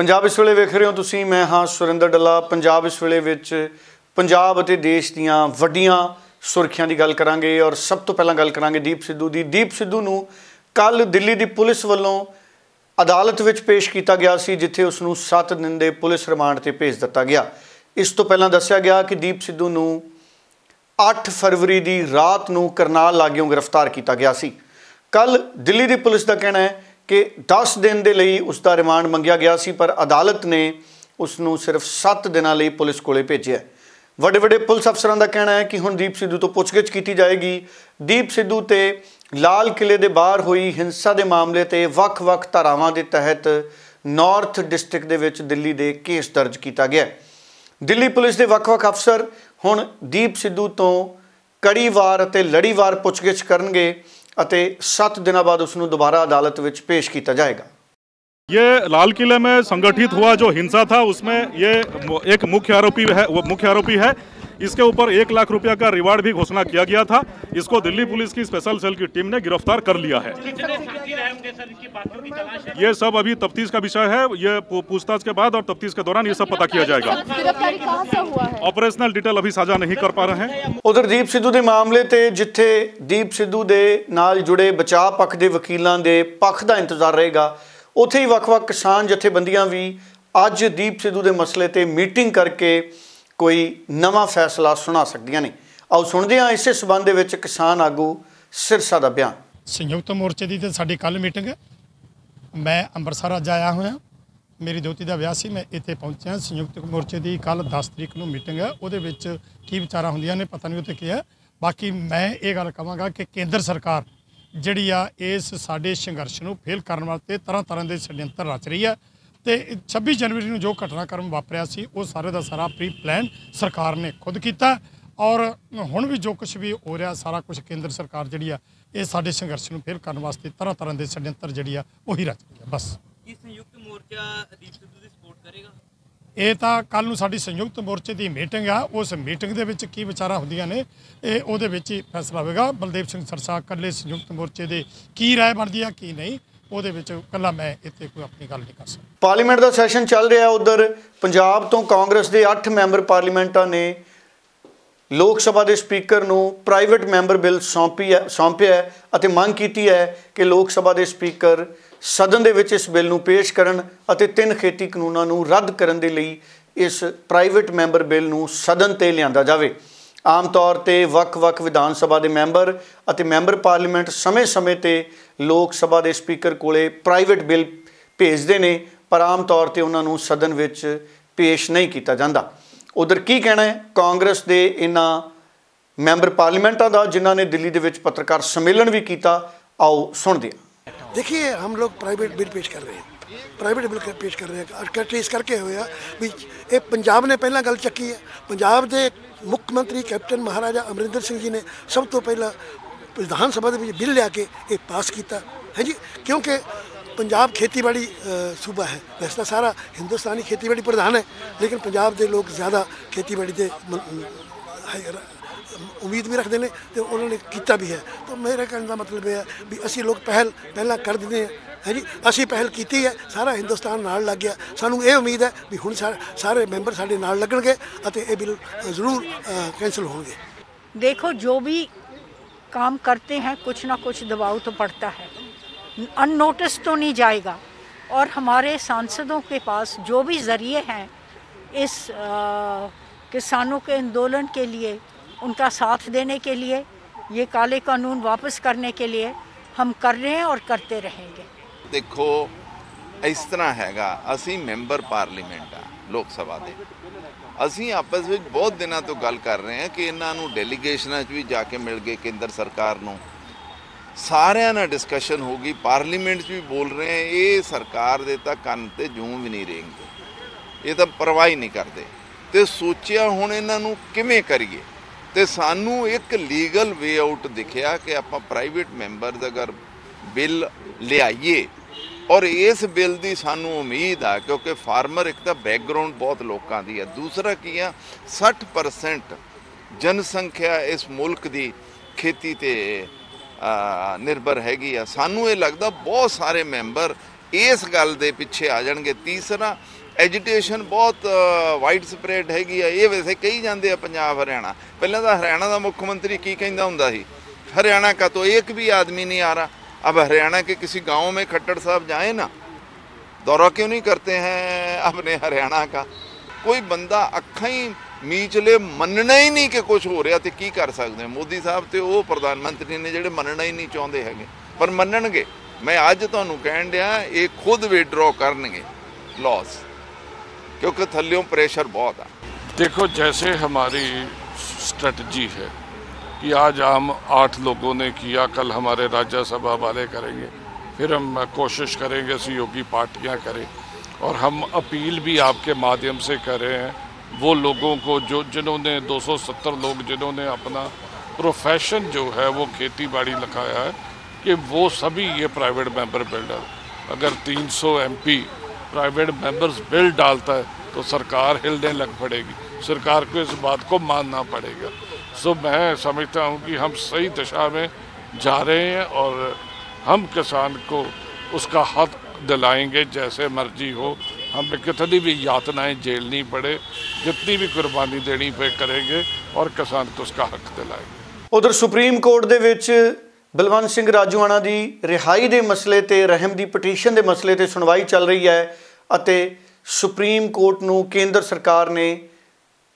पंजाब इस वेले वेख रहे हो तुसीं, मैं हाँ सुरिंदर डल्ला। पंजाब इस वेले विच पंजाब अते देश दीआं वड्डियां सुर्खियां दी गल करांगे और सब तो पहलां गल करांगे दीप सिद्धू दी। दीप सिद्धू नूं कल दिल्ली दी पुलिस वल्लों अदालत विच पेश किया गया सी, जिथे उसनूं 7 दिन दे पुलिस रिमांड ते भेज दिता गया। इस तो पहलां दस्सिया गया कि दीप सिद्धू नूं 8 फरवरी की रात नूं करनाल लागों गिरफ्तार किया गया सी। कल दिल्ली की पुलिस का कहना है कि 10 दिन के लिए उसका रिमांड मंगिया गया सी, पर अदालत ने उसनूं सिर्फ 7 दिनों लिए पुलिस कोले भेजा। वड्डे वड्डे पुलिस अफसरां का कहना है कि हुण दीप सिद्धू तो पुछगिछ की जाएगी। दीप सिद्धू ते लाल किले के बाहर हुई हिंसा के मामले ते वख-वख धारावां के तहत नॉर्थ डिस्ट्रिक्ट दे विच दिल्ली दे केस दर्ज किया गया। दिल्ली पुलिस के वख-वख अफसर हुण दीप सिद्धू तो कड़ीवार अते लड़ीवार पुछगिछ करनगे अते 7 दिनों बाद उसनूं दोबारा अदालत विच पेश किया जाएगा। ये लाल किले में संगठित हुआ जो हिंसा था उसमें ये एक मुख्य आरोपी है। इसके ऊपर 1 लाख रुपया का रिवार्ड भी घोषणा किया गया था। इसको दिल्ली पुलिस की स्पेशल सेल की टीम ने गिरफ्तार कर लिया है। ये सब अभी तफ्तीश का विषय है। ये पूछताछ के बाद और तफ्तीश के दौरान ये सब पता किया जाएगा। गिरफ्तारी कहां से हुआ है? ऑपरेशनल डिटेल अभी साझा नहीं कर पा रहे हैं। उधर दीप सिद्धू के मामले ते जिथे दीप सिद्धू के नाल जुड़े बचाव पक्ष के वकीलों के पक्ष का इंतजार रहेगा, उत्थे ही वख-वख किसान जथेबंदियां भी अज दीप सिद्धू के मसले ते मीटिंग करके कोई नवा फैसला सुना सकदियां ने। आओ सुनते हैं इस संबंध में किसान आगू सिरसा का बयान। संयुक्त मोर्चे की तो साडी कल मीटिंग है। मैं अंमृतसर अज आया हुआ, मेरी दोती का विआह सी, मैं इत्थे पहुंचा। संयुक्त मोर्चे की कल 10 तरीक को मीटिंग है। वो की विचारा होंदियां ने पता नहीं उत्ते की है। बाकी मैं ये गल कहांगा कि केंद्र सरकार जिहड़ी आ इस साडे संघर्ष नूं फेल करन वास्ते तरह तरह के षड्यंत्र रच रही है। तो 26 जनवरी को जो घटनाक्रम वापरिया सी वो सारे का सारा प्री प्लान सरकार ने खुद किया और हुण भी जो कुछ भी हो रहा सारा कुछ केंद्र सरकार जिहड़ी आ ये साडे संघर्ष नूं फेल करन वास्ते तरह तरह के षड्यंत्र जिहड़ी आ उही रच रही है। बस संयुक्त मोर्चा दीप सिद्धू दी सपोर्ट करेगा। ये तो कल नूं साडी संयुक्त मोर्चे की मीटिंग आ। उस मीटिंग दे विच की विचारा होंदियां ने उहदे विच ही फैसला होगा। बलदेव सिंह सरसा कल्ले संयुक्त मोर्चे की की राय बनती है की नहीं, कला मैं इत्थे कोई अपनी गल नहीं कर सकता। पार्लीमेंट का सैशन चल रहा है। उधर पंजाब तो कांग्रेस के 8 मैंबर पार्लीमेंटा ने लोक सभा के स्पीकर नूं प्राइवेट मैंबर बिल सौंपिया है, मंग की है कि लोक सभा के स्पीकर सदन दे विच इस बिल नूं पेश करन अते 3 खेती कानूनां नूं रद्द करन दे लई इस प्राइवेट मैंबर बिल नूं सदन ते लिआंदा जावे। आम तौर पर वख-वख विधान सभा के मैंबर अते मैंबर पार्लीमेंट समय समय पर लोक सभा के स्पीकर कोले प्राइवेट बिल भेजते हैं, पर आम तौर पर उन्होंने सदन विच पेश नहीं किया जाता। उधर की कहना है कांग्रेस के इन्हां मैंबर पार्लीमेंटा का जिन्हों ने दिल्ली के पत्रकार सम्मेलन भी किया। आओ सुनते हैं। देखिए, हम लोग प्राइवेट बिल पेश कर रहे हैं, प्राइवेट बिल पेश कर रहे हैं। ट्रेस करके होया भी ये पंजाब ने पहला गल चकी है। पंजाब के मुख्यमंत्री कैप्टन महाराजा अमरिंदर सिंह जी ने सब तो पहला विधान सभा के बिल लिया के ये पास किया है जी, क्योंकि पंजाब खेतीबाड़ी सूबा है। वैसे तो सारा हिंदुस्तानी खेतीबाड़ी प्रधान है, लेकिन पंजाब के लोग ज़्यादा खेतीबाड़ी के उम्मीद भी रखते हैं तो उन्होंने किया भी है। तो मेरे कहने का मतलब यह है भी असी लोग पहला कर देते हैं है जी। असी पहल की है, सारा हिंदुस्तान नाल लग गया। सानू ये उम्मीद है भी हुण सारे मैंबर साडे नाल लगणगे अते ये बिल जरूर कैंसल होंगे। देखो, जो भी काम करते हैं कुछ ना कुछ दबाव तो पड़ता है, अननोटिस तो नहीं जाएगा। और हमारे सांसदों के पास जो भी ज़रिए हैं इस किसानों के आंदोलन के लिए, उनका साथ देने के लिए, ये काले कानून वापस करने के लिए हम कर रहे हैं और करते रहेंगे। देखो, इस तरह हैगा, असी मैंबर पार्लीमेंट आ लोक सभा के, असी आपस में बहुत दिनों तो गल कर रहे हैं कि इन्हों डेलीगेशन भी जाके मिल गए केंद्र सरकार नूं, सारिਆਂ ਨਾਲ डिस्कशन होगी, पार्लीमेंट भी बोल रहे हैं। ये सरकार दे तां कंन ते जूं भी नहीं रेंगे, ये तो परवाह ही नहीं करते। तो सोचिया हुण इन्हां नूं किवें करिए, तो सानू एक लीगल वे आउट दिखिया कि आपां प्राइवेट मैंबर अगर बिल लियाइए और इस बिल की सानू उम्मीद आ, क्योंकि फार्मर एक तो बैकग्राउंड बहुत लोगों की है, दूसरा की है 60% जनसंख्या इस मुल्क की खेती ते निर्भर हैगी आ। सानू ये लगता बहुत सारे मैंबर ਇਸ ਗੱਲ ਦੇ ਪਿੱਛੇ ਆ ਜਾਣਗੇ। ਤੀਸਰਾ, ਐਜੀਟੇਸ਼ਨ ਬਹੁਤ ਵਾਈਡ ਸਪਰੈਡ ਹੈਗੀ ਆ। ਇਹ ਵੈਸੇ ਕਹੀ ਜਾਂਦੇ ਆ ਪੰਜਾਬ ਹਰਿਆਣਾ, ਪਹਿਲਾਂ ਤਾਂ ਹਰਿयाणा ਦਾ ਮੁੱਖ ਮੰਤਰੀ ਕੀ ਕਹਿੰਦਾ ਹੁੰਦਾ ਸੀ, हरियाणा का तो एक भी आदमी नहीं आ रहा। अब हरियाणा के किसी गांव में खट्टर साहब जाए ना, दौरा क्यों नहीं करते हैं अपने हरियाणा का? कोई बंदा अखा ही मीच ले, मनना ही नहीं कि कुछ हो रहा तो की कर सकते हैं। मोदी साहब तो वो प्रधानमंत्री ने ਜਿਹੜੇ मनना ही नहीं चाहते है, पर मनणगे। मैं अज तुहानूं कहण दिया, ये खुद विड्रॉ करनगे लॉस, क्योंकि थल्लियों प्रेशर बहुत है। देखो, जैसे हमारी स्ट्रेटजी है कि आज हम 8 लोगों ने किया, कल हमारे राज्यसभा वाले करेंगे, फिर हम कोशिश करेंगे सहयोगी पार्टियां करें, और हम अपील भी आपके माध्यम से कर रहे हैं वो लोगों को जिन्होंने 270 लोग जिन्होंने अपना प्रोफेशन जो है वो खेती बाड़ी लगाया है, कि वो सभी ये प्राइवेट मेंबर बिल्डर, अगर 300 MP प्राइवेट मेंबर्स बिल डालता है तो सरकार हिलने लग पड़ेगी, सरकार को इस बात को मानना पड़ेगा। सो मैं समझता हूँ कि हम सही दिशा में जा रहे हैं, और हम किसान को उसका हक दिलाएंगे। जैसे मर्जी हो, हमें कितनी भी यातनाएं झेलनी पड़े, जितनी भी कुर्बानी देनी पे करेंगे, और किसान को उसका हक दिलाएंगे। उधर सुप्रीम कोर्ट दे विच बलवंत सिंह राजूआणा दी रिहाई दे मसले ते रहम दी पटीशन दे मसले ते सुनवाई चल रही है, अते सुप्रीम कोर्ट नूं केंद्र सरकार ने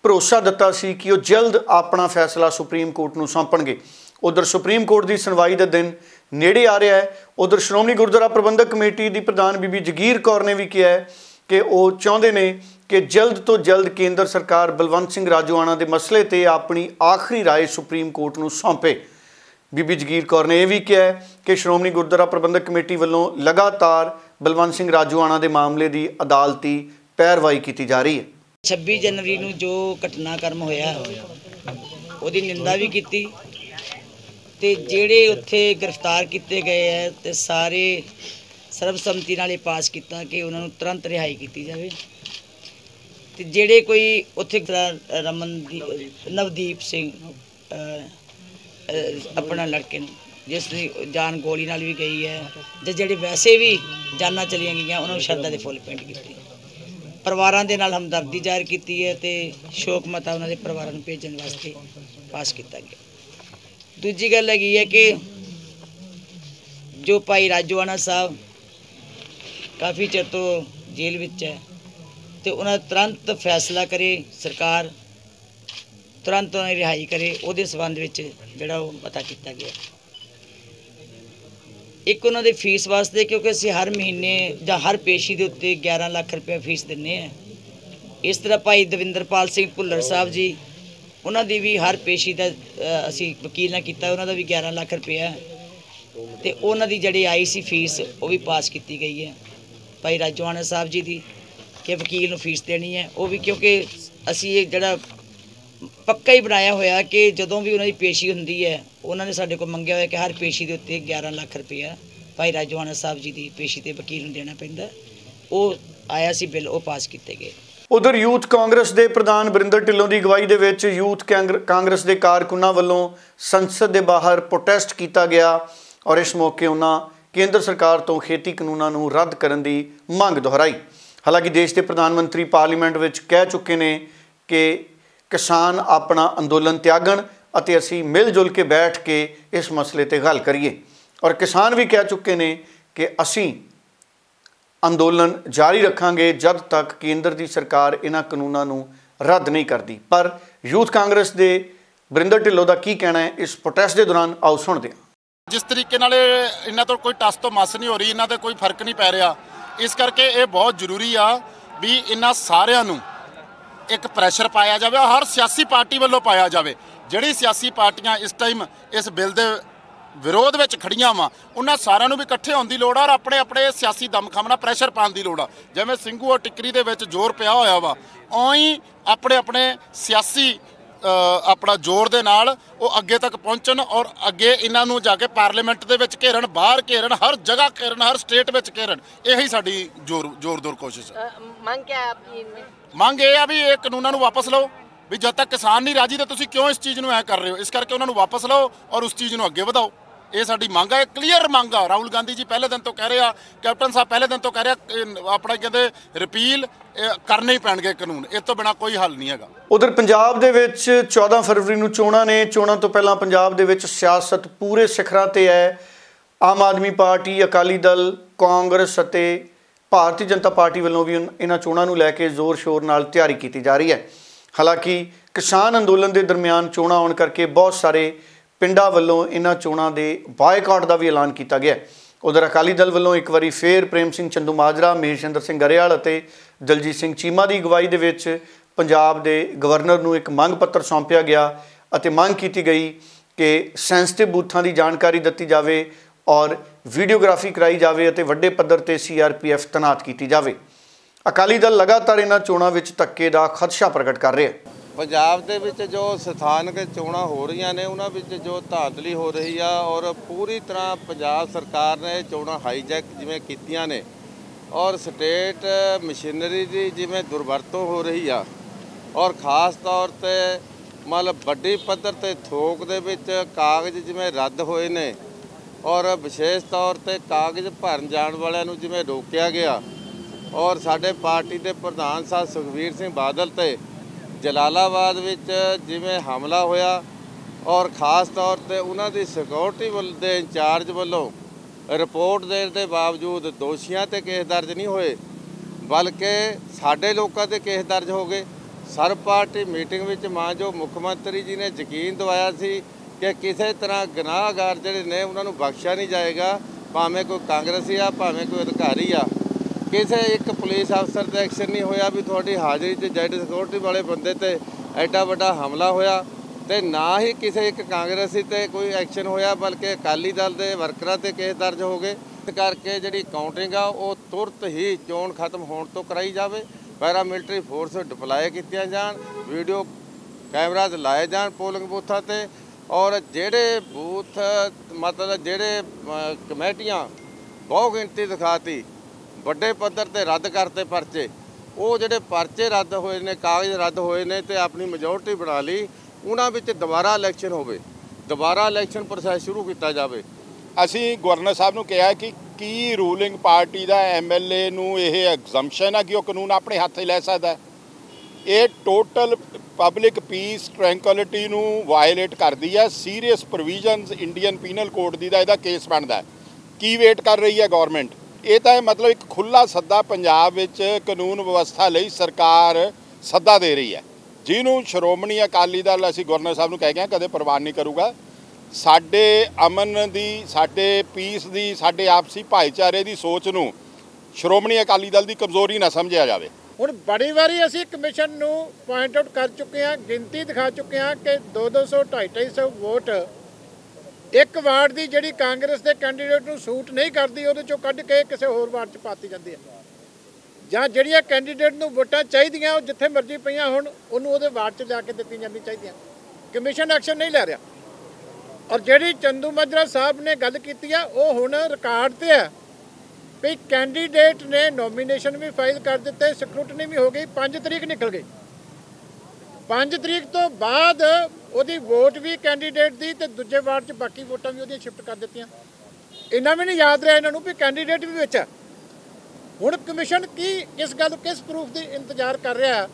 भरोसा दिता सी कि वो जल्द अपना फैसला सुप्रीम कोर्ट नूं सौंपणगे। उधर सुप्रीम कोर्ट की सुनवाई का दिन नेड़े आ रहा है। उधर श्रोमणी गुरुद्वारा प्रबंधक कमेटी की प्रधान बीबी जगीर कौर ने भी कहा है कि वो चाहते हैं कि जल्द तो जल्द केंद्र सरकार बलवंत सिंह राजूआणा के मसले ते अपनी आखिरी राय सुप्रीम कोर्ट नूं सौंपे। बीबी जगीर कौर ने यह भी कहा है कि श्रोमणी गुरुद्वारा प्रबंधक कमेटी वालों लगातार बलवंत सिंह राजूआणा के मामले की अदालती पैरवाई की जा रही है। 26 जनवरी ਨੂੰ जो घटनाक्रम होया ਉਹਦੀ ਨਿੰਦਾ भी की, ਤੇ ਜਿਹੜੇ ਉੱਥੇ गिरफ्तार किए गए है ਤੇ ਸਾਰੇ ਸਰਬਸੰਮਤੀ ਨਾਲ ਇਹ ਪਾਸ ਕੀਤਾ ਕਿ ਉਹਨਾਂ ਨੂੰ ਤੁਰੰਤ ਰਿਹਾਈ ਕੀਤੀ ਜਾਵੇ। ਤੇ ਜਿਹੜੇ ਕੋਈ ਉੱਥੇ ਨਵਦੀਪ ਸਿੰਘ अपना लड़के जिस जान गोली नाल भी गई है, ਜਿਹੜੇ वैसे भी जाना चलिया गई उन्होंने श्रद्धा के फुल भेंट की, परिवारों के नाल हमदर्दी जाहिर की है, तो शोक मता उन्होंने परिवारों को भेजने वास्ते पास किया गया। दूजी गल हैगी है कि जो भाई राजूआणा साहब काफ़ी चिर तो जेल विच है, तो उन्हें तुरंत फैसला करे सरकार, तुरंत उन्हें रिहाई करे। उहदे संबंध विच जिहड़ा वो पता किया गया। एक उन्होंने फीस वास्ते, क्योंकि असीं हर महीने जां हर पेशी के उत्ते 11 लाख रुपया फीस दिंदे हैं। इस तरह भाई दविंदरपाल सिंह भुल्लर साहब जी, उन्होंने भी हर पेशी का असीं वकील ने किया, उन्होंने भी 11 लाख रुपया, तो उन्होंने जिहड़ी आई सी फीस वो भी पास की गई है भाई राजूआणा साहब जी की, कि वकील नूं फीस देनी है। वो भी क्योंकि असीं ये जिहड़ा पक्का ही बनाया होया कि जदों भी उन्होंने पेशी होंदी है, उन्होंने साडे को मंगया होया कि हर पेशी के उत्ते 11 लाख रुपया भाई राजूआणा साहब जी की पेशी ते वकील नूं देना पैंदा। वो आया सी बिल, वो पास किए गए। उधर यूथ कांग्रेस के प्रधान बरिंदर ढिल्लों की अगवाई दे विच यूथ कांग्रेस के कारकुनां वल्लों संसद के बाहर प्रोटेस्ट किया गया, और इस मौके उन्होंने केंद्र सरकार तो खेती कानूनों नूं रद्द करने की मंग दोहराई। हालांकि देश के प्रधानमंत्री पार्लीमेंट विच कह चुके हैं कि किसान अपना अंदोलन त्यागण अते असीं मिल जुल के बैठ के इस मसले ते गल करिए, और किसान भी कह चुके हैं कि असीं अंदोलन जारी रखांगे जब तक केंद्र की सरकार इन्हां कानूनां नूं रद्द नहीं करती। पर यूथ कांग्रेस के बरिंदर ढिल्लों का की कहना है इस प्रोटेस्ट के दौरान, आओ सुणदे हां। जिस तरीके नाल इन्हां तो कोई टस तो मस नहीं हो रही, इन्हां ते कोई फर्क नहीं पै रहा, इस करके ये बहुत जरूरी आ भी इन्हां सारिआं नूं एक प्रैशर पाया जाए, हर सियासी पार्टी वालों पाया जाए। जिहड़ी सियासी पार्टियां इस टाइम इस बिल के विरोध में खड़ियां वा, उन्होंने सारिਆਂ ਨੂੰ भी इकट्ठे होने की लोड़ है, और अपने अपने सियासी दमखम नाल प्रैशर पाने की लोड़ है। जिवें ਸਿੰਘੂ और टिकरी दे विच जोर पिया होया वा, उवें ही अपने अपने सियासी अपना जोर दे नाल वो अगे तक पहुँचन, और अगे इन्हां नूं जाके पार्लीमेंट दे विच घेरन, बाहर घेरन, हर जगह घेरन, हर स्टेट विच घेरन। यही साडी जोरदार कोशिश है। मांग क्या है आपकी इनमें? ਮੰਗ ਇਹ ਆ ਵੀ ਇਹ ਕਾਨੂੰਨਾਂ ਨੂੰ ਵਾਪਸ ਲਓ, ਵੀ ਜਦ ਤੱਕ ਕਿਸਾਨ ਨਹੀਂ ਰਾਜੀ ਤਾਂ ਤੁਸੀਂ ਕਿਉਂ ਇਸ ਚੀਜ਼ ਨੂੰ ਐ ਕਰ ਰਹੇ ਹੋ। ਇਸ ਕਰਕੇ ਉਹਨਾਂ ਨੂੰ ਵਾਪਸ ਲਓ ਔਰ ਉਸ ਚੀਜ਼ ਨੂੰ ਅੱਗੇ ਵਧਾਓ। ਇਹ ਸਾਡੀ ਮੰਗ ਹੈ, ਕਲੀਅਰ ਮੰਗ ਆ। ਰਾਹੁਲ ਗਾਂਧੀ ਜੀ ਪਹਿਲੇ ਦਿਨ ਤੋਂ ਕਹਿ ਰਹੇ ਆ, ਕੈਪਟਨ ਸਾਹਿਬ ਪਹਿਲੇ ਦਿਨ ਤੋਂ ਕਹਿ ਰਿਹਾ ਆਪਣਾ ਕਹਿੰਦੇ ਰਿਪੀਲ ਕਰਨੇ ਹੀ ਪੈਣਗੇ ਕਾਨੂੰਨ, ਇਸ ਤੋਂ ਬਿਨਾ ਕੋਈ ਹੱਲ ਨਹੀਂ ਹੈਗਾ। ਉਧਰ ਪੰਜਾਬ ਦੇ ਵਿੱਚ 14 ਫਰਵਰੀ ਨੂੰ ਚੋਣਾਂ ਨੇ। ਚੋਣਾਂ ਤੋਂ ਪਹਿਲਾਂ ਪੰਜਾਬ ਦੇ ਵਿੱਚ ਸਿਆਸਤ ਪੂਰੇ ਸਿਖਰਾਂ ਤੇ ਹੈ। ਆਮ ਆਦਮੀ ਪਾਰਟੀ, ਅਕਾਲੀ ਦਲ, ਕਾਂਗਰਸ ਅਤੇ ਭਾਰਤੀ ਜਨਤਾ ਪਾਰਟੀ ਵੱਲੋਂ ਵੀ ਇਹਨਾਂ ਚੋਣਾਂ ਨੂੰ ਲੈ ਕੇ ਜ਼ੋਰ ਸ਼ੋਰ ਨਾਲ ਤਿਆਰੀ ਕੀਤੀ ਜਾ ਰਹੀ ਹੈ। ਹਾਲਾਂਕਿ ਕਿਸਾਨ ਅੰਦੋਲਨ ਦੇ ਦਰਮਿਆਨ ਚੋਣਾਂ ਆਉਣ ਕਰਕੇ ਬਹੁਤ ਸਾਰੇ ਪਿੰਡਾਂ ਵੱਲੋਂ ਇਹਨਾਂ ਚੋਣਾਂ ਦੇ ਬਾਈਕਾਟ ਦਾ ਵੀ ਐਲਾਨ ਕੀਤਾ ਗਿਆ। ਉਧਰ ਅਕਾਲੀ ਦਲ ਵੱਲੋਂ ਇੱਕ ਵਾਰੀ ਫੇਰ ਪ੍ਰੇਮ ਸਿੰਘ ਚੰਦੂਮਾਜਰਾ, ਮਹੇਸ਼ਿੰਦਰ ਸਿੰਘ ਗਰੇਵਾਲ ਅਤੇ ਦਲਜੀਤ ਸਿੰਘ ਚੀਮਾ ਦੀ ਅਗਵਾਈ ਦੇ ਵਿੱਚ ਪੰਜਾਬ ਦੇ ਗਵਰਨਰ ਨੂੰ ਇੱਕ ਮੰਗ ਪੱਤਰ ਸੌਂਪਿਆ ਗਿਆ ਅਤੇ ਮੰਗ ਕੀਤੀ ਗਈ ਕਿ ਸੈਂਸਿਟਿਵ ਬੂਥਾਂ ਦੀ ਜਾਣਕਾਰੀ ਦਿੱਤੀ ਜਾਵੇ ਔਰ ਵੀਡੀਓਗ੍ਰਾਫੀ ਕਰਾਈ ਜਾਵੇ ਅਤੇ ਵੱਡੇ ਪੱਧਰ ਤੇ CRPF ਤੈਨਾਤ ਕੀਤੀ ਜਾਵੇ। ਅਕਾਲੀ ਦਲ ਲਗਾਤਾਰ ਇਹਨਾਂ ਚੋਣਾਂ ਵਿੱਚ ਧੱਕੇ ਦਾ ਖਦਸ਼ਾ ਪ੍ਰਗਟ ਕਰ ਰਿਹਾ ਹੈ। ਪੰਜਾਬ ਦੇ ਵਿੱਚ ਜੋ ਸਥਾਨਕ ਚੋਣਾਂ ਹੋ ਰਹੀਆਂ ਨੇ ਉਹਨਾਂ ਵਿੱਚ ਜੋ ਧਾਂਦਲੀ ਹੋ ਰਹੀ ਆ ਔਰ ਪੂਰੀ ਤਰ੍ਹਾਂ ਪੰਜਾਬ ਸਰਕਾਰ ਨੇ ਚੋਣਾਂ ਹਾਈਜੈਕ ਜਿਵੇਂ ਕੀਤੀਆਂ ਨੇ ਔਰ ਸਟੇਟ ਮਸ਼ੀਨਰੀ ਦੀ ਜਿਵੇਂ ਦੁਰਵਰਤੋਂ ਹੋ ਰਹੀ ਆ ਔਰ ਖਾਸ ਤੌਰ ਤੇ ਮਤਲਬ ਵੱਡੀ ਪੱਧਰ ਤੇ ਥੋਕ ਦੇ ਵਿੱਚ ਕਾਗਜ਼ ਜਿਵੇਂ ਰੱਦ ਹੋਏ ਨੇ ਔਰ ਵਿਸ਼ੇਸ਼ ਤੌਰ ਤੇ ਕਾਗਜ਼ ਭਰਨ ਜਾਣ ਵਾਲਿਆਂ ਨੂੰ ਜਿਵੇਂ ਰੋਕਿਆ ਗਿਆ ਔਰ ਸਾਡੇ ਪਾਰਟੀ ਦੇ ਪ੍ਰਧਾਨ ਸਾਹਿਬ ਸੁਖਬੀਰ ਸਿੰਘ ਬਾਦਲ ਤੇ ਜਲਾਲਾਬਾਦ ਵਿੱਚ ਜਿਵੇਂ ਹਮਲਾ ਹੋਇਆ ਔਰ ਖਾਸ ਤੌਰ ਤੇ ਉਹਨਾਂ ਦੀ ਸਿਕਿਉਰਿਟੀ ਦੇ ਇੰਚਾਰਜ ਵੱਲੋਂ ਰਿਪੋਰਟ ਦੇਣ ਦੇ ਬਾਵਜੂਦ ਦੋਸ਼ੀਆਂ ਤੇ ਕੇਸ ਦਰਜ ਨਹੀਂ ਹੋਏ ਬਲਕਿ ਸਾਡੇ ਲੋਕਾਂ ਤੇ ਕੇਸ ਦਰਜ ਹੋ ਗਏ। ਸਰਬ ਪਾਰਟੀ ਮੀਟਿੰਗ ਵਿੱਚ ਮਾਨਯੋਗ ਮੁੱਖ ਮੰਤਰੀ ਜੀ ਨੇ ਯਕੀਨ ਦਿਵਾਇਆ ਸੀ ਕਿ ਕਿਸੇ ਤਰ੍ਹਾਂ ਗੁਨਾਹਗਾਰ ਜਿਹੜੇ ਨੇ ਉਹਨਾਂ ਨੂੰ ਬਖਸ਼ਿਆ ਨਹੀਂ ਜਾਏਗਾ, ਭਾਵੇਂ ਕੋਈ ਕਾਂਗਰਸੀ ਆ ਭਾਵੇਂ ਕੋਈ ਅਧਿਕਾਰੀ ਆ। ਕਿਸੇ ਇੱਕ ਪੁਲਿਸ ਅਫਸਰ ਤੇ ਐਕਸ਼ਨ ਨਹੀਂ ਹੋਇਆ ਵੀ ਤੁਹਾਡੀ ਹਾਜ਼ਰੀ 'ਚ ਜੈਡ ਸਿਕਿਉਰਿਟੀ ਵਾਲੇ ਬੰਦੇ ਤੇ ਐਡਾ ਵੱਡਾ ਹਮਲਾ ਹੋਇਆ ਤੇ ਨਾ ਹੀ ਕਿਸੇ ਇੱਕ ਕਾਂਗਰਸੀ ਤੇ ਕੋਈ ਐਕਸ਼ਨ ਹੋਇਆ ਬਲਕਿ ਅਕਾਲੀ ਦਲ ਦੇ ਵਰਕਰਾਂ ਤੇ ਕੇਸ ਦਰਜ ਹੋ ਗਏ। ਇਸ ਕਰਕੇ ਜਿਹੜੀ ਕਾਊਂਟਿੰਗ ਆ ਉਹ ਤੁਰਤ ਹੀ ਚੋਣ ਖਤਮ ਹੋਣ ਤੋਂ ਕਰਾਈ ਜਾਵੇ, ਪੈਰਾਮਿਲਟਰੀ ਫੋਰਸ ਡਿਪਲਾਏ ਕੀਤੀਆਂ ਜਾਣ, ਵੀਡੀਓ ਕੈਮਰਾਜ਼ ਲਾਏ ਜਾਣ ਪੋਲਿੰਗ ਬੂਥਾਂ ਤੇ ਔਰ ਜਿਹੜੇ ਬੂਥ ਮਤਲਬ ਜਿਹੜੇ ਕਮੇਟੀਆਂ ਬਹੁ ਗਿਣਤੀ ਦਿਖਾਤੀ ਵੱਡੇ ਪੱਧਰ ਤੇ ਰੱਦ ਕਰਤੇ ਪਰਚੇ, ਉਹ ਜਿਹੜੇ ਪਰਚੇ ਰੱਦ ਹੋਏ ਨੇ ਕਾਗਜ਼ ਰੱਦ ਹੋਏ ਨੇ ਤੇ ਆਪਣੀ ਮੈਜੋਰਟੀ ਬਣਾ ਲਈ, ਉਹਨਾਂ ਵਿੱਚ ਦੁਬਾਰਾ ਇਲੈਕਸ਼ਨ ਹੋਵੇ, ਦੁਬਾਰਾ ਇਲੈਕਸ਼ਨ ਪ੍ਰੋਸੈਸ ਸ਼ੁਰੂ ਕੀਤਾ ਜਾਵੇ। ਅਸੀਂ ਗਵਰਨਰ ਸਾਹਿਬ ਨੂੰ ਕਿਹਾ ਕਿ ਕੀ ਰੂਲਿੰਗ ਪਾਰਟੀ ਦਾ MLA ਨੂੰ ਇਹ ਐਗਜ਼ੰਪਸ਼ਨ ਹੈ ਕਿ ਉਹ ਕਾਨੂੰਨ ਆਪਣੇ ਹੱਥ 'ਚ ਲੈ ਸਕਦਾ? ਇਹ ਟੋਟਲ ਪਬਲਿਕ ਪੀਸ ਟ੍ਰੈਂਕੁਇਲਿਟੀ ਨੂੰ ਵਾਇਲੇਟ ਕਰਦੀ ਹੈ। Serious provisions Indian penal code ਦੀ ਦਾ ਇਹਦਾ ਕੇਸ ਬਣਦਾ। ਕੀ ਵੇਟ ਕਰ ਰਹੀ ਹੈ ਗਵਰਨਮੈਂਟ? ਇਹ ਤਾਂ ਮਤਲਬ ਇੱਕ ਖੁੱਲ੍ਹਾ ਸੱਦਾ ਪੰਜਾਬ ਵਿੱਚ ਕਾਨੂੰਨ ਵਿਵਸਥਾ ਲਈ ਸਰਕਾਰ ਸੱਦਾ ਦੇ ਰਹੀ ਹੈ, ਜਿਹਨੂੰ ਸ਼੍ਰੋਮਣੀ ਅਕਾਲੀ ਦਲ ਅਸੀਂ ਗਵਰਨਰ ਸਾਹਿਬ ਨੂੰ ਕਹਿ ਗਏ ਕਦੇ ਪ੍ਰਵਾਨ ਨਹੀਂ ਕਰੂਗਾ। ਸਾਡੇ ਅਮਨ ਦੀ, ਸਾਡੇ ਪੀਸ ਦੀ, ਸਾਡੇ ਆਪਸੀ ਭਾਈਚਾਰੇ ਦੀ ਸੋਚ ਨੂੰ ਸ਼੍ਰੋਮਣੀ ਅਕਾਲੀ ਦਲ ਦੀ ਕਮਜ਼ੋਰੀ ਨਾ ਸਮਝਿਆ ਜਾਵੇ। ਹੁਣ ਬੜੀ ਵਾਰੀ ਅਸੀਂ ਕਮਿਸ਼ਨ ਨੂੰ ਪੁਆਇੰਟ ਆਊਟ ਕਰ ਚੁੱਕੇ ਹਾਂ, ਗਿਣਤੀ ਦਿਖਾ ਚੁੱਕੇ ਹਾਂ ਕਿ 200 250 ਵੋਟ ਇੱਕ ਵਾਰਡ ਦੀ ਜਿਹੜੀ ਕਾਂਗਰਸ ਦੇ ਕੈਂਡੀਡੇਟ ਨੂੰ ਸੂਟ ਨਹੀਂ ਕਰਦੀ ਉਹਦੇ ਚੋਂ ਕੱਢ ਕੇ ਕਿਸੇ ਹੋਰ ਵਾਰਡ 'ਚ ਪਾਤੀ ਜਾਂਦੀ ਹੈ, ਜਾਂ ਜਿਹੜੀਆਂ ਕੈਂਡੀਡੇਟ ਨੂੰ ਵੋਟਾਂ ਚਾਹੀਦੀਆਂ ਉਹ ਜਿੱਥੇ ਮਰਜ਼ੀ ਪਈਆਂ ਹੁਣ ਉਹਨੂੰ ਉਹਦੇ ਵਾਰਡ 'ਚ ਜਾ ਕੇ ਦਿੱਤੀਆਂ ਜਾਂਦੀਆਂ ਚਾਹੀਦੀਆਂ। ਕਮਿਸ਼ਨ ਐਕਸ਼ਨ ਨਹੀਂ ਲੈ ਰਿਹਾ। ਔਰ ਜਿਹੜੀ ਚੰਦੂਮਾਜਰਾ ਸਾਹਿਬ ਨੇ ਗੱਲ ਕੀਤੀ ਆ ਉਹ ਹੁਣ ਰਿਕਾਰਡ ਤੇ ਹੈ ਵੀ ਕੈਂਡੀਡੇਟ ਨੇ ਨੋਮੀਨੇਸ਼ਨ ਵੀ ਫਾਈਲ ਕਰ ਦਿੱਤੇ, ਸਕਰੂਟਨੀ ਵੀ ਹੋ ਗਈ, 5 ਤਰੀਕ ਨਿਕਲ ਗਈ। 5 ਤਰੀਕ ਤੋਂ ਬਾਅਦ ਉਹਦੀ ਵੋਟ ਵੀ ਕੈਂਡੀਡੇਟ ਦੀ ਤੇ ਦੂਜੇ ਵਾਰਡ 'ਚ ਬਾਕੀ ਵੋਟਾਂ ਵੀ ਉਹਦੀਆਂ ਸ਼ਿਫਟ ਕਰ ਦਿੱਤੀਆਂ। ਇਹਨਾਂ ਵੀ ਨਹੀਂ ਯਾਦ ਰਿਹਾ ਇਹਨਾਂ ਨੂੰ ਵੀ ਕੈਂਡੀਡੇਟ ਵੀ ਵਿੱਚ ਹੈ। ਹੁਣ ਕਮਿਸ਼ਨ ਕਿਸ ਪ੍ਰੂਫ ਦੀ ਇੰਤਜ਼ਾਰ ਕਰ ਰਿਹਾ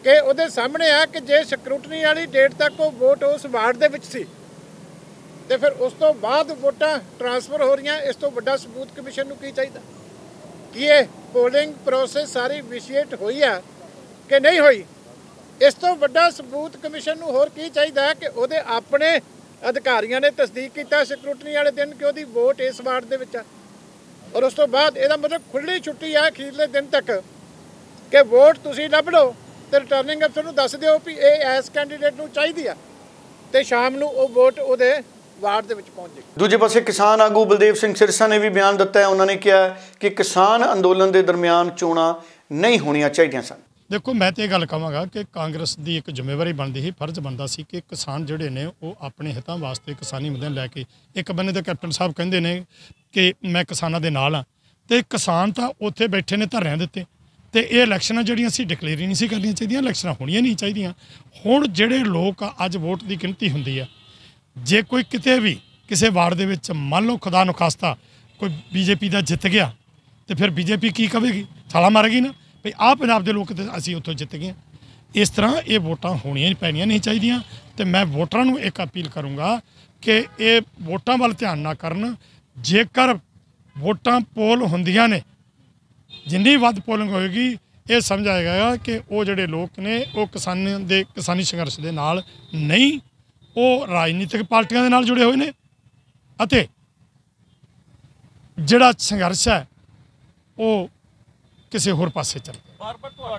ਕਿ ਉਹਦੇ ਸਾਹਮਣੇ ਆ ਕਿ ਜੇ ਸਕਰੂਟਨੀ ਵਾਲੀ ਡੇਟ ਤੱਕ ਉਹ ਵੋਟ ਉਸ ਵਾਰਡ ਦੇ ਵਿੱਚ ਸੀ ਤੇ ਫਿਰ ਉਸ ਤੋਂ ਬਾਅਦ ਵੋਟਾਂ ਟ੍ਰਾਂਸਫਰ ਹੋ ਰਹੀਆਂ, ਇਸ ਤੋਂ ਵੱਡਾ ਸਬੂਤ ਕਮਿਸ਼ਨ ਨੂੰ ਕੀ ਚਾਹੀਦਾ? ਕਿ ਇਹ ਪੋਲਿੰਗ ਪ੍ਰੋਸੈਸ ਸਾਰੀ ਵਿਸ਼ੀਏਟ ਹੋਈ ਆ ਕਿ ਨਹੀਂ ਹੋਈ? ਇਸ ਤੋਂ ਵੱਡਾ ਸਬੂਤ ਕਮਿਸ਼ਨ ਨੂੰ ਹੋਰ ਕੀ ਚਾਹੀਦਾ ਕਿ ਉਹਦੇ ਆਪਣੇ ਅਧਿਕਾਰੀਆਂ ਨੇ ਤਸਦੀਕ ਕੀਤਾ ਸਕਰੂਟਨੀ ਵਾਲੇ ਦਿਨ ਕਿ ਉਹਦੀ ਵੋਟ ਇਸ ਵਾਰਡ ਦੇ ਵਿੱਚ ਆ, ਔਰ ਉਸ ਤੋਂ ਬਾਅਦ ਇਹਦਾ ਮਤਲਬ ਖੁੱਲ੍ਹੀ ਛੁੱਟੀ ਆ ਅਖੀਰਲੇ ਦਿਨ ਤੱਕ ਕਿ ਵੋਟ ਤੁਸੀਂ ਲੱਭ ਲਓ ਤੇ ਰਿਟਰਨਿੰਗ ਅਫਸਰ ਨੂੰ ਦੱਸ ਦਿਓ ਵੀ ਇਹ ਐਸ ਕੈਂਡੀਡੇਟ ਨੂੰ ਚਾਹੀਦੀ ਆ ਤੇ ਸ਼ਾਮ ਨੂੰ ਉਹ ਵੋਟ ਉਹਦੇ ਵਾਰਡ ਦੇ ਵਿੱਚ ਪਹੁੰਚ ਜਾਏ। ਦੂਜੇ ਪਾਸੇ ਕਿਸਾਨ ਆਗੂ ਬਲਦੇਵ ਸਿੰਘ ਸਿਰਸਾ ਨੇ ਵੀ ਬਿਆਨ ਦਿੱਤਾ ਹੈ। ਉਹਨਾਂ ਨੇ ਕਿਹਾ ਕਿ ਕਿਸਾਨ ਅੰਦੋਲਨ ਦੇ ਦਰਮਿਆਨ ਚੋਣਾਂ ਨਹੀਂ ਹੋਣੀਆਂ ਚਾਹੀਦੀਆਂ ਸਨ। ਦੇਖੋ ਮੈਂ ਤੇ ਇਹ ਗੱਲ ਕਹਾਂਗਾ ਕਿ ਕਾਂਗਰਸ ਦੀ ਇੱਕ ਜ਼ਿੰਮੇਵਾਰੀ ਬਣਦੀ ਸੀ, ਫਰਜ਼ ਬਣਦਾ ਸੀ ਕਿ ਕਿਸਾਨ ਜਿਹੜੇ ਨੇ ਉਹ ਆਪਣੇ ਹਿੱਤਾਂ ਵਾਸਤੇ ਕਿਸਾਨੀ ਮੁੱਦਿਆਂ ਲੈ ਕੇ, ਇੱਕ ਬੰਨੇ ਤੇ ਕੈਪਟਨ ਸਾਹਿਬ ਕਹਿੰਦੇ ਨੇ ਕਿ ਮੈਂ ਕਿਸਾਨਾਂ ਦੇ ਨਾਲ ਹਾਂ ਤੇ ਕਿਸਾਨ ਤਾਂ ਉੱਥੇ ਬੈਠੇ ਨੇ ਧਰਨਿਆਂ ਦੇ ਉੱਤੇ ਤੇ ਇਹ ਇਲੈਕਸ਼ਨਾਂ ਜਿਹੜੀਆਂ ਸੀ ਡਿਕਲੇਅਰ ਹੀ ਨਹੀਂ ਸੀ ਕਰਨੀਆਂ ਚਾਹੀਦੀਆਂ, ਇਲੈਕਸ਼ਨਾਂ ਹੋਣੀਆਂ ਨਹੀਂ ਚਾਹੀਦੀਆਂ। ਹੁਣ ਜਿਹੜੇ ਲੋਕ ਅੱਜ ਵੋਟ ਦੀ ਗਿਣਤੀ ਹੁੰਦੀ ਆ, ਜੇ ਕੋਈ ਕਿਤੇ ਵੀ ਕਿਸੇ ਵਾਰਡ ਦੇ ਵਿੱਚ ਮੰਨ ਲਓ ਖੁਦਾ ਨੁਖਾਸਤਾ ਕੋਈ ਬੀਜੇਪੀ ਦਾ ਜਿੱਤ ਗਿਆ ਤੇ ਫਿਰ ਬੀਜੇਪੀ ਕੀ ਕਹੇਗੀ, ਛਾਲਾ ਮਾਰੇਗੀ ਨਾ ਵੀ ਆਹ ਪੰਜਾਬ ਦੇ ਲੋਕ ਤੇ ਅਸੀਂ ਉੱਥੋਂ ਜਿੱਤ ਗਏ। ਇਸ ਤਰ੍ਹਾਂ ਇਹ ਵੋਟਾਂ ਹੋਣੀਆਂ ਹੀ ਪੈਣੀਆਂ ਨਹੀਂ ਚਾਹੀਦੀਆਂ। ਤੇ ਮੈਂ ਵੋਟਰਾਂ ਨੂੰ ਇੱਕ ਅਪੀਲ ਕਰੂੰਗਾ ਕਿ ਇਹ ਵੋਟਾਂ ਵੱਲ ਧਿਆਨ ਨਾ ਕਰਨ। ਜੇਕਰ ਵੋਟਾਂ ਪੋਲ ਹੁੰਦੀਆਂ ਨੇ, ਜਿੰਨੀ ਵੱਧ ਪੋਲਿੰਗ ਹੋਏਗੀ ਇਹ ਸਮਝ ਆਏਗਾ ਕਿ ਉਹ ਜਿਹੜੇ ਲੋਕ ਨੇ ਉਹ ਕਿਸਾਨੀ ਸੰਘਰਸ਼ ਦੇ ਨਾਲ ਨਹੀਂ, ਉਹ ਰਾਜਨੀਤਿਕ ਪਾਰਟੀਆਂ ਦੇ ਨਾਲ ਜੁੜੇ ਹੋਏ ਨੇ ਅਤੇ ਜਿਹੜਾ ਸੰਘਰਸ਼ ਹੈ ਉਹ ਕਿਸੇ ਹੋਰ ਪਾਸੇ ਚੱਲ।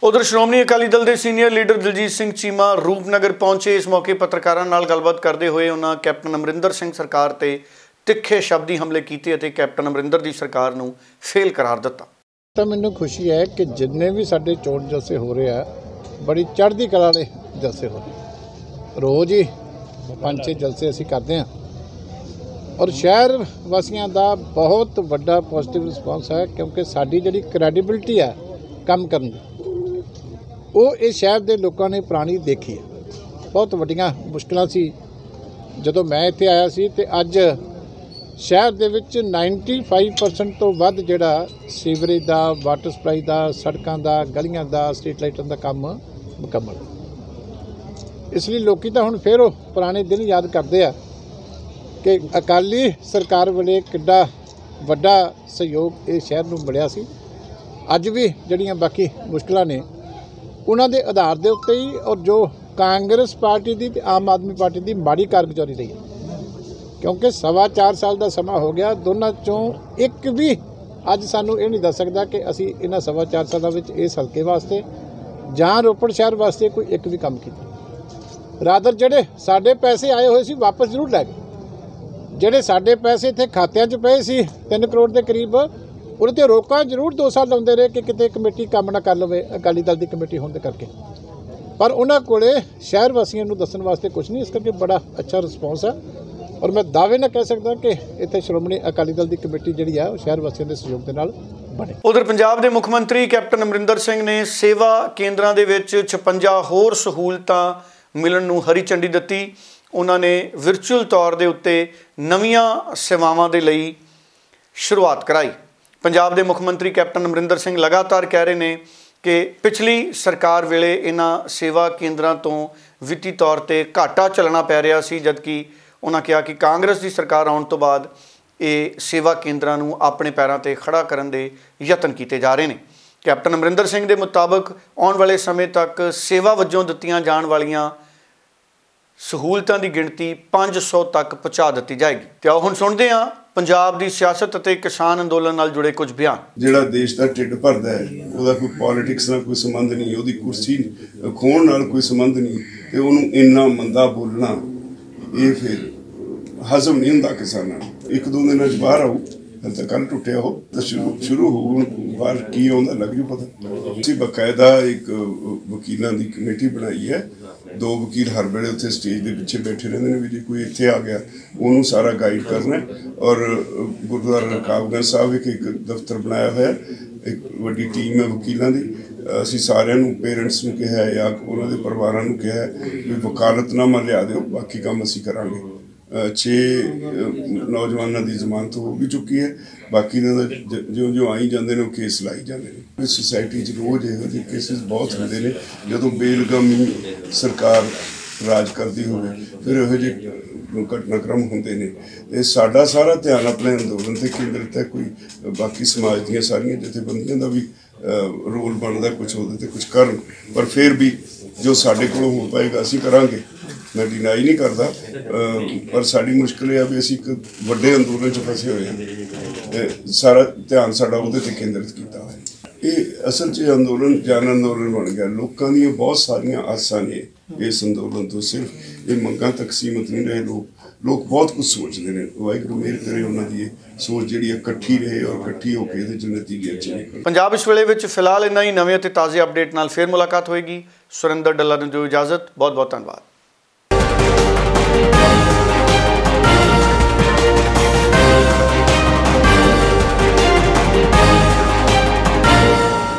ਉਧਰ ਸ਼੍ਰੋਮਣੀ ਅਕਾਲੀ ਦਲ ਦੇ ਸੀਨੀਅਰ ਲੀਡਰ ਦਲਜੀਤ ਸਿੰਘ ਚੀਮਾ ਰੂਪਨਗਰ ਪਹੁੰਚੇ। ਇਸ ਮੌਕੇ ਪੱਤਰਕਾਰਾਂ ਨਾਲ ਗੱਲਬਾਤ ਕਰਦੇ ਹੋਏ ਉਹਨਾਂ ਕੈਪਟਨ ਅਮਰਿੰਦਰ ਸਿੰਘ ਸਰਕਾਰ ਤੇ ਤਿੱਖੇ ਸ਼ਬਦੀ ਹਮਲੇ ਕੀਤੇ ਅਤੇ ਕੈਪਟਨ ਅਮਰਿੰਦਰ ਦੀ ਸਰਕਾਰ ਨੂੰ ਫੇਲ ਕਰਾਰ ਦਿੱਤਾ। ਤਾਂ ਮੈਨੂੰ ਖੁਸ਼ੀ ਹੈ ਕਿ ਜਿੰਨੇ ਵੀ ਸਾਡੇ ਚੋਣ ਜਲਸੇ ਹੋ ਰਹੇ ਆ ਬੜੀ ਚੜ੍ਹਦੀ ਕਲਾ ਵਾਲੇ ਜਲਸੇ ਹੋ ਰਹੇ। ਰੋਜ਼ ਹੀ 5-6 ਜਲਸੇ ਅਸੀਂ ਕਰਦੇ ਹਾਂ ਔਰ ਸ਼ਹਿਰ ਵਾਸੀਆਂ ਦਾ ਬਹੁਤ ਵੱਡਾ ਪੋਜ਼ਿਟਿਵ ਰਿਸਪੌਂਸ ਹੈ ਕਿਉਂਕਿ ਸਾਡੀ ਜਿਹੜੀ ਕ੍ਰੈਡੀਬਿਲਟੀ ਹੈ ਕੰਮ ਕਰਨ ਦੀ ਉਹ ਇਸ ਸ਼ਹਿਰ ਦੇ ਲੋਕਾਂ ਨੇ ਪੁਰਾਣੀ ਦੇਖੀ ਹੈ। ਬਹੁਤ ਵੱਡੀਆਂ ਮੁਸ਼ਕਲਾਂ ਸੀ ਜਦੋਂ ਮੈਂ ਇੱਥੇ ਆਇਆ ਸੀ ਤੇ ਅੱਜ ਸ਼ਹਿਰ ਦੇ ਵਿੱਚ 95% ਤੋਂ ਵੱਧ ਜਿਹੜਾ ਸੀਵਰੇਜ ਦਾ, ਵਾਟਰ ਸਪਲਾਈ ਦਾ, ਸੜਕਾਂ ਦਾ, ਗਲੀਆਂ ਦਾ, ਸਟਰੀਟ ਲਾਈਟਾਂ ਦਾ ਕੰਮ ਮੁਕੰਮਲ। ਇਸ ਲਈ ਲੋਕੀ ਤਾਂ ਹੁਣ ਫਿਰ ਉਹ ਪੁਰਾਣੇ ਦਿਨ ਯਾਦ ਕਰਦੇ ਆ ਕਿ ਅਕਾਲੀ ਸਰਕਾਰ ਵੇਲੇ ਕਿੱਡਾ ਵੱਡਾ ਸਹਿਯੋਗ ਇਹ ਸ਼ਹਿਰ ਨੂੰ ਮਿਲਿਆ ਸੀ। ਅੱਜ ਵੀ ਜਿਹੜੀਆਂ ਬਾਕੀ ਮੁਸ਼ਕਲਾਂ ਨੇ ਉਹਨਾਂ ਦੇ ਆਧਾਰ ਦੇ ਉੱਤੇ ਹੀ ਔਰ ਜੋ ਕਾਂਗਰਸ ਪਾਰਟੀ ਦੀ ਤੇ ਆਮ ਆਦਮੀ ਪਾਰਟੀ ਦੀ ਮਾੜੀ ਕਾਰਗੁਜ਼ਾਰੀ ਰਹੀ ਕਿਉਂਕਿ 4.25 ਸਾਲ ਦਾ ਸਮਾਂ ਹੋ ਗਿਆ, ਦੋਨਾਂ ਚੋਂ ਇੱਕ ਵੀ ਅੱਜ ਸਾਨੂੰ ਇਹ ਨਹੀਂ ਦੱਸ ਸਕਦਾ ਕਿ ਅਸੀਂ ਇਹਨਾਂ 4.25 ਸਾਲਾਂ ਵਿੱਚ ਇਸ ਹਲਕੇ ਵਾਸਤੇ ਜਾਂ ਰੋਪੜ ਸ਼ਹਿਰ ਵਾਸਤੇ ਕੋਈ ਇੱਕ ਵੀ ਕੰਮ ਕੀਤਾ। ਰਾਦਰ ਜਿਹੜੇ ਸਾਡੇ ਪੈਸੇ ਆਏ ਹੋਏ ਸੀ ਵਾਪਸ ਜ਼ਰੂਰ ਲੈ ਗਏ। ਜਿਹੜੇ ਸਾਡੇ ਪੈਸੇ ਇੱਥੇ ਖਾਤਿਆਂ 'ਚ ਪਏ ਸੀ 3 ਕਰੋੜ ਦੇ ਕਰੀਬ, ਉਹਦੇ 'ਤੇ ਰੋਕਾਂ ਜ਼ਰੂਰ 2 ਸਾਲ ਲਾਉਂਦੇ ਰਹੇ ਕਿ ਕਿਤੇ ਕਮੇਟੀ ਕੰਮ ਨਾ ਕਰ ਲਵੇ, ਅਕਾਲੀ ਦਲ ਦੀ ਕਮੇਟੀ ਹੋਣ ਦੇ ਕਰਕੇ, ਪਰ ਉਹਨਾਂ ਕੋਲੇ ਸ਼ਹਿਰ ਵਾਸੀਆਂ ਨੂੰ ਦੱਸਣ ਵਾਸਤੇ ਕੁਝ ਨਹੀਂ। ਇਸ ਕਰਕੇ ਬੜਾ ਅੱਛਾ ਰਿਸਪੌਂਸ ਹੈ ਔਰ ਮੈਂ ਦਾਅਵੇ ਨਾਲ ਕਹਿ ਸਕਦਾ ਕਿ ਇੱਥੇ ਸ਼੍ਰੋਮਣੀ ਅਕਾਲੀ ਦਲ ਦੀ ਕਮੇਟੀ ਜਿਹੜੀ ਆ ਉਹ ਸ਼ਹਿਰ ਵਾਸੀਆਂ ਦੇ ਸਹਿਯੋਗ ਦੇ ਨਾਲ ਬਣੇ। ਉਧਰ ਪੰਜਾਬ ਦੇ ਮੁੱਖ ਮੰਤਰੀ ਕੈਪਟਨ ਅਮਰਿੰਦਰ ਸਿੰਘ ਨੇ ਸੇਵਾ ਕੇਂਦਰਾਂ ਦੇ ਵਿੱਚ 56 ਹੋਰ ਸਹੂਲਤਾਂ ਮਿਲਣ ਨੂੰ ਹਰੀ ਝੰਡੀ ਦਿੱਤੀ। ਉਹਨਾਂ ਨੇ ਵਿਰਚੁਅਲ ਤੌਰ ਦੇ ਉੱਤੇ ਨਵੀਆਂ ਸੇਵਾਵਾਂ ਦੇ ਲਈ ਸ਼ੁਰੂਆਤ ਕਰਾਈ। ਪੰਜਾਬ ਦੇ ਮੁੱਖ ਮੰਤਰੀ ਕੈਪਟਨ ਅਮਰਿੰਦਰ ਸਿੰਘ ਲਗਾਤਾਰ ਕਹਿ ਰਹੇ ਨੇ ਕਿ ਪਿਛਲੀ ਸਰਕਾਰ ਵੇਲੇ ਇਹਨਾਂ ਸੇਵਾ ਕੇਂਦਰਾਂ ਤੋਂ ਵਿੱਤੀ ਤੌਰ ਤੇ ਘਾਟਾ ਚੱਲਣਾ ਪੈ ਰਿਹਾ ਸੀ, ਜਦਕਿ ਉਹਨਾਂ ਕਿਹਾ ਕਿ ਕਾਂਗਰਸ ਦੀ ਸਰਕਾਰ ਆਉਣ ਤੋਂ ਬਾਅਦ ਇਹ ਸੇਵਾ ਕੇਂਦਰਾਂ ਨੂੰ ਆਪਣੇ ਪੈਰਾਂ ਤੇ ਖੜਾ ਕਰਨ ਦੇ ਯਤਨ ਕੀਤੇ ਜਾ ਰਹੇ ਨੇ। ਕੈਪਟਨ ਅਮਰਿੰਦਰ ਸਿੰਘ ਦੇ ਮੁਤਾਬਕ ਆਉਣ ਵਾਲੇ ਸਮੇਂ ਤੱਕ ਸੇਵਾ ਵਜੋਂ ਦਿੱਤੀਆਂ ਜਾਣ ਵਾਲੀਆਂ ਸਹੂਲਤਾਂ ਦੀ ਗਿਣਤੀ 500 ਤੱਕ ਪਹੁੰਚਾ ਦਿੱਤੀ ਜਾਏਗੀ। ਤੇ ਆਓ ਹੁਣ ਸੁਣਦੇ ਹਾਂ ਪੰਜਾਬ ਦੀ ਸਿਆਸਤ ਅਤੇ ਕਿਸਾਨ ਅੰਦੋਲਨ ਨਾਲ ਜੁੜੇ ਕੁਝ ਬਿਆਨ। ਜਿਹੜਾ ਦੇਸ਼ ਦਾ ਢਿੱਡ ਭਰਦਾ ਹੈ ਉਹਦਾ ਕੋਈ ਪੋਲਿਟਿਕਸ ਨਾਲ ਕੋਈ ਸੰਬੰਧ ਨਹੀਂ, ਉਹਦੀ ਕੁਰਸੀ ਖੋਣ ਨਾਲ ਕੋਈ ਸੰਬੰਧ ਨਹੀਂ, ਤੇ ਉਹਨੂੰ ਇੰਨਾ ਮੰਦਾ ਬੋਲਣਾ ਇਹ ਫਿਰ ਹਜ਼ਮ ਨਹੀਂ ਹੁੰਦਾ ਕਿਸਾਨਾਂ ਨੂੰ। 1-2 ਦਿਨਾਂ 'ਚ ਬਾਹਰ ਆਊ, ਹਲ ਤਾਂ ਕੱਲ੍ਹ ਟੁੱਟਿਆ ਹੋ ਤਾਂ ਸ਼ੁਰੂ ਹੋਊ, ਬਾਹਰ ਕੀ ਆਉਂਦਾ ਲੱਗ ਜੂ ਪਤਾ। ਅਸੀਂ ਬਕਾਇਦਾ ਇੱਕ ਵਕੀਲਾਂ ਦੀ ਕਮੇਟੀ ਬਣਾਈ ਹੈ। 2 ਵਕੀਲ ਹਰ ਵੇਲੇ ਉੱਥੇ ਸਟੇਜ ਦੇ ਪਿੱਛੇ ਬੈਠੇ ਰਹਿੰਦੇ ਨੇ ਵੀ ਜੇ ਕੋਈ ਇੱਥੇ ਆ ਗਿਆ ਉਹਨੂੰ ਸਾਰਾ ਗਾਈਡ ਕਰਨਾ। ਔਰ ਗੁਰਦੁਆਰਾ ਰਕਾਬਗੰਜ ਸਾਹਿਬ ਇੱਕ ਦਫ਼ਤਰ ਬਣਾਇਆ ਹੋਇਆ, ਇੱਕ ਵੱਡੀ ਟੀਮ ਹੈ ਵਕੀਲਾਂ ਦੀ। ਅਸੀਂ ਸਾਰਿਆਂ ਨੂੰ ਪੇਰੈਂਟਸ ਨੂੰ ਕਿਹਾ ਜਾਂ ਉਹਨਾਂ ਦੇ ਪਰਿਵਾਰਾਂ ਨੂੰ ਕਿਹਾ ਵੀ ਵਕਾਲਤਨਾਮਾ ਲਿਆ ਦਿਓ, ਬਾਕੀ ਕੰਮ ਅਸੀਂ ਕਰਾਂਗੇ। 6 ਨੌਜਵਾਨਾਂ ਦੀ ਜ਼ਮਾਨਤ ਹੋ ਵੀ ਚੁੱਕੀ ਹੈ, ਬਾਕੀ ਦਾ ਜੋ ਆਈ ਜਾਂਦੇ ਨੇ ਉਹ ਕੇਸ ਲਾਈ ਜਾਂਦੇ ਨੇ। ਸੁਸਾਇਟੀ 'ਚ ਰੋਜ਼ ਇਹੋ ਜਿਹੇ ਕੇਸਿਸ ਬਹੁਤ ਹੁੰਦੇ ਨੇ ਜਦੋਂ ਬੇਲਗਾਮੀ ਸਰਕਾਰ ਰਾਜ ਕਰਦੀ ਹੋਵੇ, ਫਿਰ ਇਹੋ ਜਿਹੇ ਘਟਨਾਕ੍ਰਮ ਹੁੰਦੇ ਨੇ। ਇਹ ਸਾਡਾ ਸਾਰਾ ਧਿਆਨ ਆਪਣੇ ਅੰਦੋਲਨ 'ਤੇ ਕੇਂਦਰਿਤ ਹੈ। ਕੋਈ ਬਾਕੀ ਸਮਾਜ ਦੀਆਂ ਸਾਰੀਆਂ ਜਥੇਬੰਦੀਆਂ ਦਾ ਵੀ ਰੋਲ ਬਣਦਾ ਕੁਛ ਉਹਦੇ 'ਤੇ ਕੁਛ ਕਰਨ, ਪਰ ਫਿਰ ਵੀ ਜੋ ਸਾਡੇ ਕੋਲੋਂ ਹੋ ਪਾਏਗਾ ਅਸੀਂ ਕਰਾਂਗੇ। ਮੈਂ ਡਿਨਾਈ ਨਹੀਂ ਕਰਦਾ, ਪਰ ਸਾਡੀ ਮੁਸ਼ਕਿਲ ਇਹ ਆ ਵੀ ਅਸੀਂ ਇੱਕ ਵੱਡੇ ਅੰਦੋਲਨ 'ਚ ਫਸੇ ਹੋਏ ਹਾਂ। ਸਾਰਾ ਧਿਆਨ ਸਾਡਾ ਉਹਦੇ 'ਤੇ ਕੇਂਦਰਿਤ ਕੀਤਾ ਹੋਇਆ। ਇਹ ਅਸਲ 'ਚ ਅੰਦੋਲਨ ਜਨ ਅੰਦੋਲਨ ਬਣ ਗਿਆ। ਲੋਕਾਂ ਦੀਆਂ ਬਹੁਤ ਸਾਰੀਆਂ ਆਸਾਂ ਨੇ ਇਸ ਅੰਦੋਲਨ ਤੋਂ, ਸਿਰਫ ਇਹ ਮੰਗਾਂ ਤੱਕ ਸੀਮਤ ਨਹੀਂ ਰਹੇ। ਲੋਕ ਬਹੁਤ ਕੁਝ ਸੋਚਦੇ ਨੇ। ਵਾਹਿਗੁਰੂ ਮਿਹਰ ਕਰੇ ਉਹਨਾਂ ਦੀ ਸੋਚ ਜਿਹੜੀ ਇਕੱਠੀ ਰਹੇ ਔਰ ਇਕੱਠੀ ਹੋ ਕੇ ਇਹਦੇ 'ਚ ਨਤੀਜੇ ਅੱਛੇ ਨਿਕਲਣ। ਪੰਜਾਬ ਇਸ ਵੇਲੇ ਵਿੱਚ ਫਿਲਹਾਲ ਇੰਨਾ ਹੀ। ਨਵੇਂ ਅਤੇ ਤਾਜ਼ੇ ਅਪਡੇਟ ਨਾਲ ਫਿਰ ਮੁਲਾਕਾਤ ਹੋਏਗੀ। ਸੁਰਿੰਦਰ ਡੱਲਾ ਨੂੰ ਦਿਓ ਇਜਾਜ਼ਤ। ਬਹੁਤ ਬਹੁਤ ਧੰਨਵਾਦ।